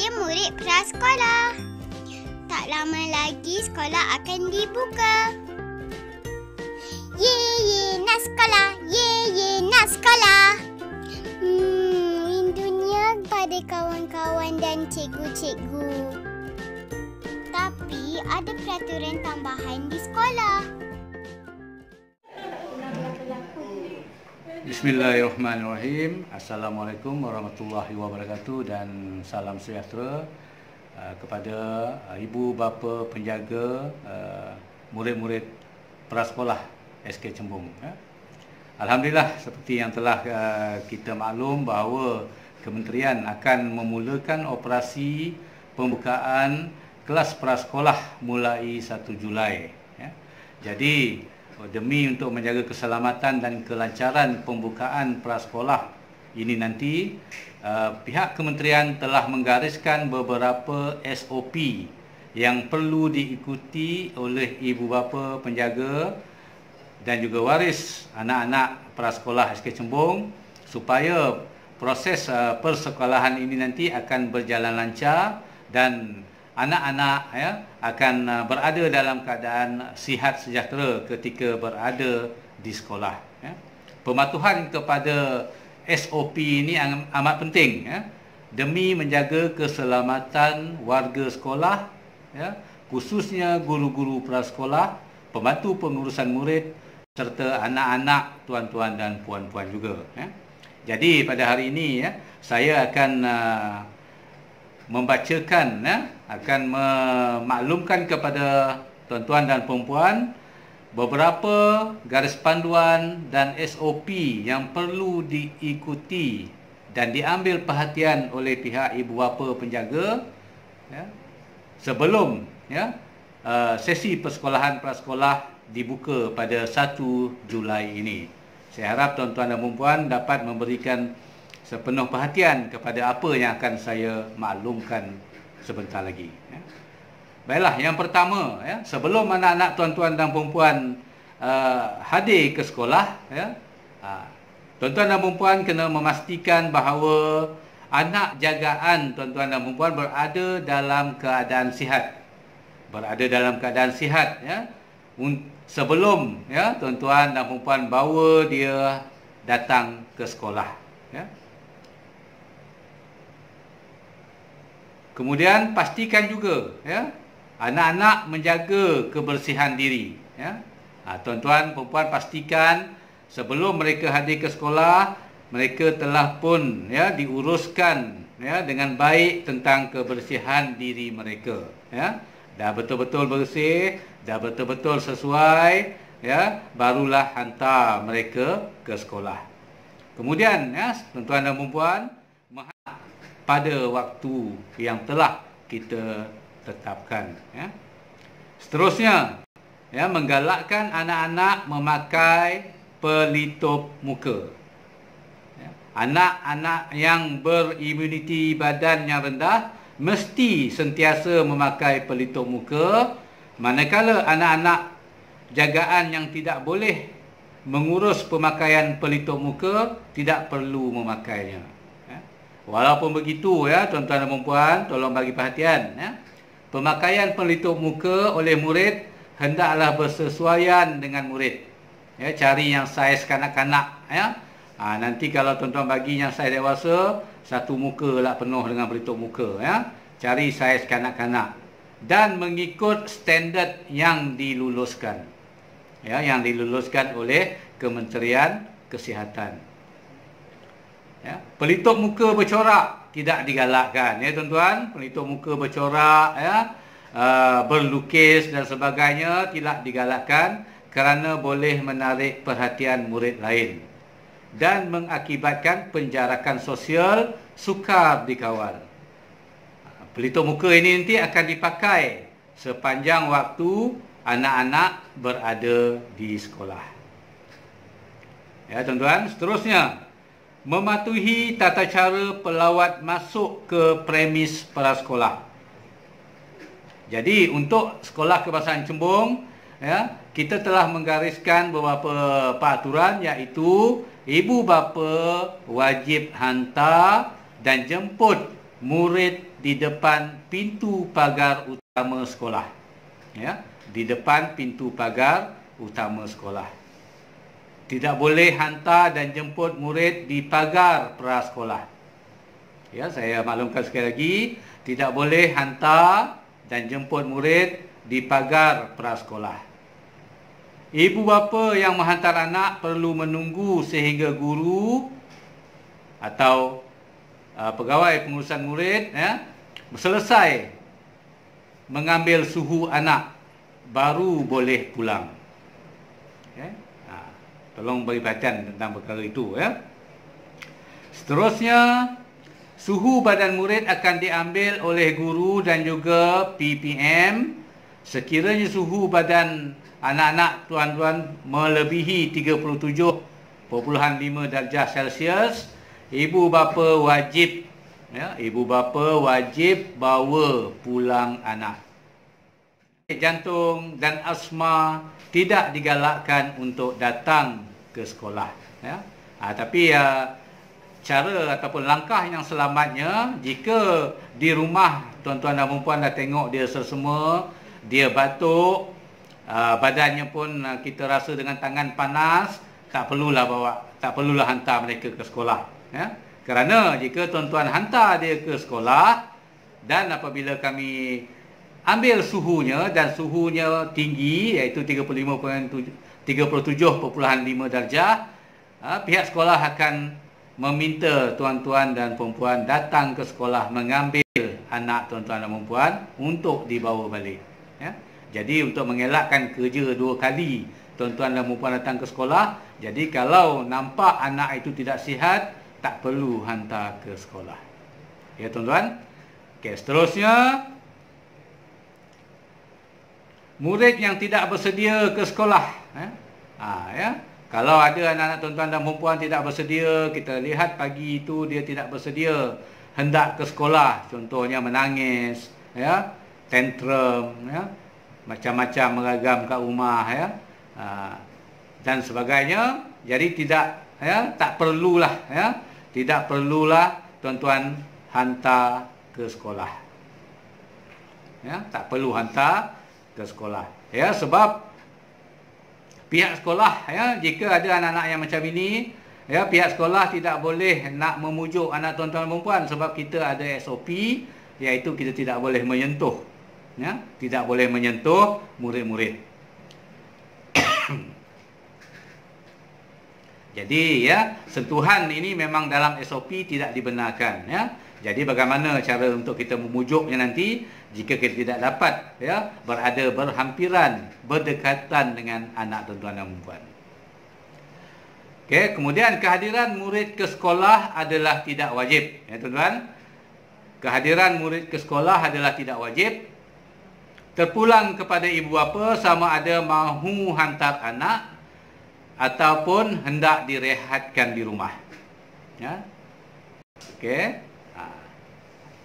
Saya murid prasekolah. Tak lama lagi sekolah akan dibuka. Ye nak sekolah. Ye nak sekolah. Rindunya pada kawan-kawan dan cikgu-cikgu. Tapi ada peraturan tambahan di sekolah. Bismillahirrahmanirrahim. Assalamualaikum warahmatullahi wabarakatuh dan salam sejahtera kepada ibu bapa penjaga murid-murid prasekolah SK Cembung. Alhamdulillah, seperti yang telah kita maklum bahawa kementerian akan memulakan operasi pembukaan kelas prasekolah mulai 1 Julai. Jadi demi untuk menjaga keselamatan dan kelancaran pembukaan prasekolah ini nanti, pihak kementerian telah menggariskan beberapa SOP yang perlu diikuti oleh ibu bapa penjaga dan juga waris anak-anak prasekolah SK Cembung supaya proses persekolahan ini nanti akan berjalan lancar dan anak-anak akan berada dalam keadaan sihat sejahtera ketika berada di sekolah. Pematuhan kepada SOP ini amat penting demi menjaga keselamatan warga sekolah, khususnya guru-guru prasekolah, pembantu pengurusan murid serta anak-anak tuan-tuan dan puan-puan juga. Jadi pada hari ini saya akan membacakan, akan memaklumkan kepada tuan-tuan dan perempuan beberapa garis panduan dan SOP yang perlu diikuti dan diambil perhatian oleh pihak ibu bapa penjaga sebelum sesi persekolahan prasekolah dibuka pada 1 Julai ini. Saya harap tuan-tuan dan perempuan dapat memberikan sepenuh perhatian kepada apa yang akan saya maklumkan sebentar lagi. Baiklah, yang pertama, sebelum anak-anak tuan-tuan dan perempuan hadir ke sekolah, tuan-tuan dan perempuan kena memastikan bahawa anak jagaan tuan-tuan dan perempuan berada dalam keadaan sihat. Berada dalam keadaan sihat sebelum tuan-tuan dan perempuan bawa dia datang ke sekolah. Kemudian pastikan juga anak-anak menjaga kebersihan diri. Tuan-tuan perempuan pastikan sebelum mereka hadir ke sekolah, mereka telah pun diuruskan dengan baik tentang kebersihan diri mereka. Dah betul-betul bersih, dah betul-betul sesuai, barulah hantar mereka ke sekolah. Kemudian tuan-tuan dan perempuan, pada waktu yang telah kita tetapkan. Seterusnya, menggalakkan anak-anak memakai pelitup muka. Anak-anak yang berimuniti badan yang rendah mesti sentiasa memakai pelitup muka, manakala anak-anak jagaan yang tidak boleh mengurus pemakaian pelitup muka tidak perlu memakainya. Walaupun begitu, tuan-tuan dan perempuan, tolong bagi perhatian. Pemakaian pelitup muka oleh murid hendaklah bersesuaian dengan murid. Cari yang saiz kanak-kanak. Nanti kalau tuan-tuan bagi yang saiz dewasa, satu muka lah penuh dengan pelitup muka. Cari saiz kanak-kanak. Dan mengikut standard yang diluluskan. Yang diluluskan oleh Kementerian Kesihatan. Pelitup muka bercorak tidak digalakkan, tuan-tuan. Pelitup muka bercorak, berlukis dan sebagainya tidak digalakkan kerana boleh menarik perhatian murid lain dan mengakibatkan penjarakan sosial sukar dikawal. Pelitup muka ini nanti akan dipakai sepanjang waktu anak-anak berada di sekolah. Tuan-tuan, seterusnya, mematuhi tata cara pelawat masuk ke premis prasekolah. Jadi untuk Sekolah Kebangsaan Cembung, kita telah menggariskan beberapa peraturan, iaitu ibu bapa wajib hantar dan jemput murid di depan pintu pagar utama sekolah. Ya, di depan pintu pagar utama sekolah. Tidak boleh hantar dan jemput murid di pagar prasekolah. Ya, saya maklumkan sekali lagi, tidak boleh hantar dan jemput murid di pagar prasekolah. Ibu bapa yang menghantar anak perlu menunggu sehingga guru atau pegawai pengurusan murid selesai mengambil suhu anak, baru boleh pulang. Tolong beri perhatian tentang perkara itu. Seterusnya, suhu badan murid akan diambil oleh guru dan juga PPM. Sekiranya suhu badan anak-anak tuan-tuan melebihi 37.5 darjah Celsius, ibu bapa wajib bawa pulang anak. Jantung dan asma tidak digalakkan untuk datang ke sekolah. Tapi cara ataupun langkah yang selamatnya, jika di rumah tuan-tuan dan puan dah tengok dia sesama, dia batuk, badannya pun kita rasa dengan tangan panas, tak perlulah hantar mereka ke sekolah. Kerana jika tuan-tuan hantar dia ke sekolah dan apabila kami ambil suhunya dan suhunya tinggi, iaitu 37.5 darjah, pihak sekolah akan meminta tuan-tuan dan perempuan datang ke sekolah mengambil anak tuan-tuan dan perempuan untuk dibawa balik. Jadi untuk mengelakkan kerja dua kali tuan-tuan dan perempuan datang ke sekolah, jadi kalau nampak anak itu tidak sihat, tak perlu hantar ke sekolah. Ya tuan-tuan. Okey, seterusnya, murid yang tidak bersedia ke sekolah. Kalau ada anak-anak tuan-tuan dan perempuan tidak bersedia, kita lihat pagi itu dia tidak bersedia hendak ke sekolah, contohnya menangis, tantrum, macam-macam meragam kat rumah, dan sebagainya. Jadi tidak perlulah tuan-tuan hantar ke sekolah. Tak perlu hantar ke sekolah. Sebab pihak sekolah, jika ada anak-anak yang macam ini, pihak sekolah tidak boleh nak memujuk anak tuan-tuan dan perempuan, sebab kita ada SOP, iaitu kita tidak boleh menyentuh. Tidak boleh menyentuh murid-murid. Jadi sentuhan ini memang dalam SOP tidak dibenarkan. Jadi bagaimana cara untuk kita memujuknya nanti jika kita tidak dapat berada berhampiran, berdekatan dengan anak tuan-tuan dan perempuan. Okey, kemudian kehadiran murid ke sekolah adalah tidak wajib. Tuan-tuan, kehadiran murid ke sekolah adalah tidak wajib. Terpulang kepada ibu bapa sama ada mahu hantar anak ataupun hendak direhatkan di rumah. Okey.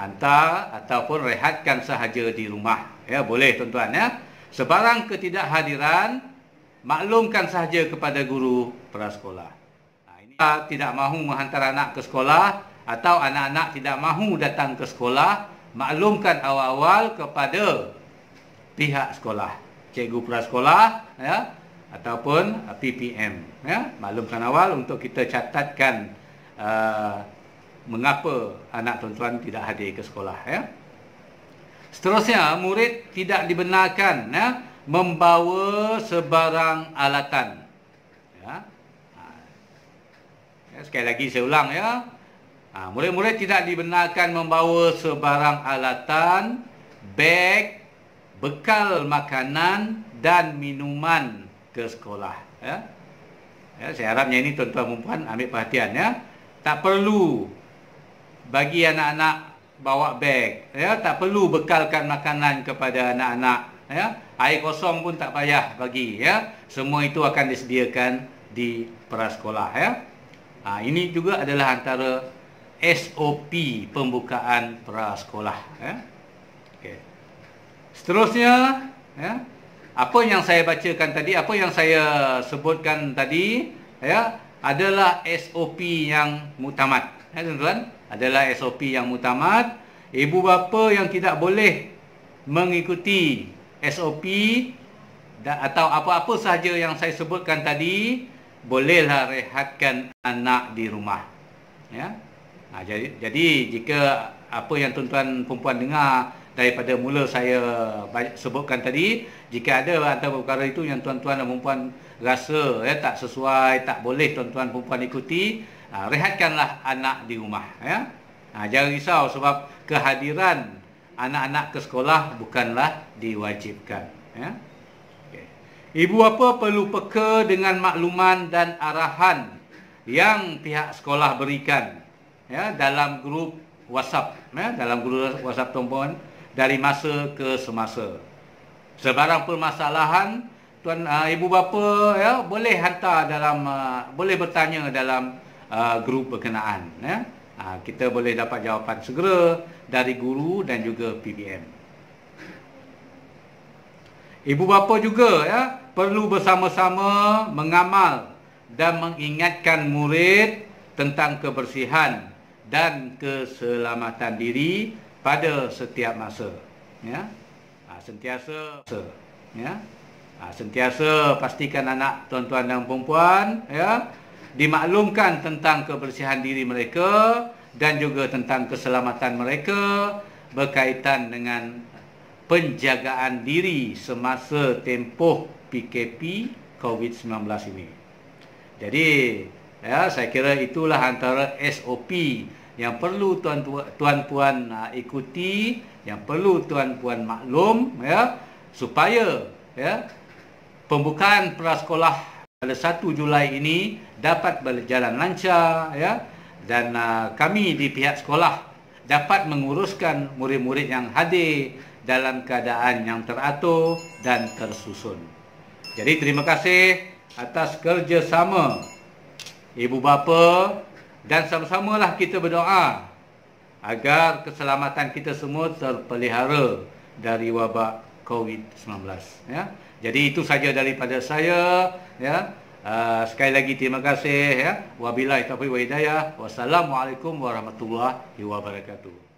Hantar ataupun rehatkan sahaja di rumah. Boleh tuan-tuan. Sebarang ketidakhadiran, maklumkan sahaja kepada guru prasekolah. Ini tidak mahu menghantar anak ke sekolah atau anak-anak tidak mahu datang ke sekolah, maklumkan awal-awal kepada pihak sekolah, cikgu prasekolah ataupun PPM. Maklumkan awal untuk kita catatkan mengapa anak tuan-tuan tidak hadir ke sekolah. Seterusnya, murid tidak dibenarkan membawa sebarang alatan. Sekali lagi saya ulang murid-murid tidak dibenarkan membawa sebarang alatan, beg, bekal makanan dan minuman ke sekolah. Saya harapnya ini tuan-tuan perempuan ambil perhatian. Tak perlu bagi anak-anak bawa beg, tak perlu bekalkan makanan kepada anak-anak, air kosong pun tak payah bagi, semua itu akan disediakan di prasekolah. Ini juga adalah antara SOP pembukaan prasekolah. Okay. Seterusnya, apa yang saya bacakan tadi, apa yang saya sebutkan tadi, adalah SOP yang muktamad. Tuan-tuan, adalah SOP yang muktamad ibu bapa yang tidak boleh mengikuti SOP atau apa-apa sahaja yang saya sebutkan tadi, bolehlah rehatkan anak di rumah. Ya. Jadi jika apa yang tuan-tuan perempuan dengar daripada mula saya sebutkan tadi, jika ada antara perkara itu yang tuan-tuan dan perempuan rasa tak sesuai, tak boleh tuan-tuan perempuan ikuti, rehatkanlah anak di rumah. Ya. Jangan risau sebab kehadiran anak-anak ke sekolah bukanlah diwajibkan. Ya. Okay. Ibu bapa perlu peka dengan makluman dan arahan yang pihak sekolah berikan, ya, dalam grup WhatsApp, ya, dalam grup WhatsApp tuan-puan dari masa ke semasa. Sebarang permasalahan, ibu bapa, ya, boleh hantar dalam boleh bertanya dalam grup berkenaan, ya. Kita boleh dapat jawapan segera dari guru dan juga PBM. Ibu bapa juga, ya, perlu bersama-sama mengamal dan mengingatkan murid tentang kebersihan dan keselamatan diri pada setiap masa. Ya. Sentiasa pastikan anak tuan-tuan dan perempuan, ya, dimaklumkan tentang kebersihan diri mereka dan juga tentang keselamatan mereka berkaitan dengan penjagaan diri semasa tempoh PKP COVID-19 ini. Jadi, ya, saya kira itulah antara SOP yang perlu tuan-puan ikuti, yang perlu tuan-puan maklum, ya, supaya, ya, pembukaan prasekolah pada 1 Julai ini dapat berjalan lancar, ya, dan kami di pihak sekolah dapat menguruskan murid-murid yang hadir dalam keadaan yang teratur dan tersusun. Jadi terima kasih atas kerjasama ibu bapa, dan sama-samalah kita berdoa agar keselamatan kita semua terpelihara dari wabak COVID-19. Ya. Jadi itu saja daripada saya. Ya. Sekali lagi terima kasih. Ya. Wabillahi taufiq wa hidayah. Wassalamualaikum warahmatullahi wabarakatuh.